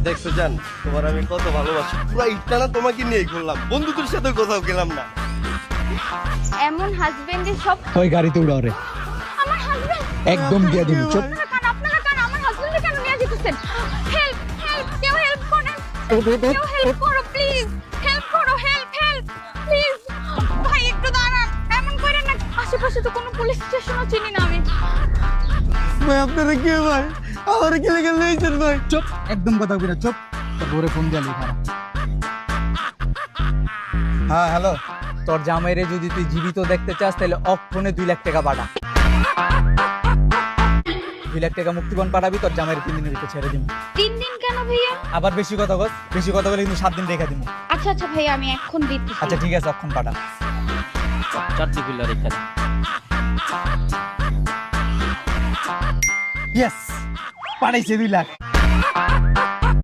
দেখছো জান, তোমার আমি কত ভালোবাসি। পুরো ইটটা তোমাকে নিয়েই করলাম, বন্ধুদের সাথে কোথাও গেলাম না। এমন হাজবেন্ডের সব ওই গাড়িতে উড়াও রে, আমার হাজবেন্ড একদম দিয়ে দিবি। চুপ। আপনারা কান আমার হাজবেন্ডকে কেন নিয়ে যেতেছেন? হেল্প হেল্প, কেউ হেল্প করেন, কেউ হেল্প করো প্লিজ, হেল্প করো, হেল্প হেল্প প্লিজ। ভাই একটু দাঁড়ান, এমন করেন না, আশেপাশে তো কোনো পুলিশ স্টেশনও চিনি না আমি। ভাই আপনারা কে ভাই? আমার কি লেগে লইছেন ভাই? চুপ, একদম কথা বলবি না। চুপ। তোর বউরে ফোন দিলি খারাপ। হ্যাঁ হ্যালো, তোর জামাইরে যদি তুই জীবিত দেখতে চাস তাহলে অক্ষণে 2 লাখ টাকা পাঠা। 2 লাখ টাকা মুক্তিপণ পাঠাবি, তোর জামাইরে 3 দিনের ভিতরে ছেড়ে দিব। 3 দিন কেন ভাইয়া? আবার বেশি কথা বল, বেশি কথা বলে কিন্তু 7 দিন রেখে দিব। আচ্ছা আচ্ছা ভাইয়া, আমি এখন দিচ্ছি। আচ্ছা ঠিক আছে, অক্ষণ পাঠা। 4টি পিলার এখানে। ইয়েস, পাঠাইছে 2 লাখ।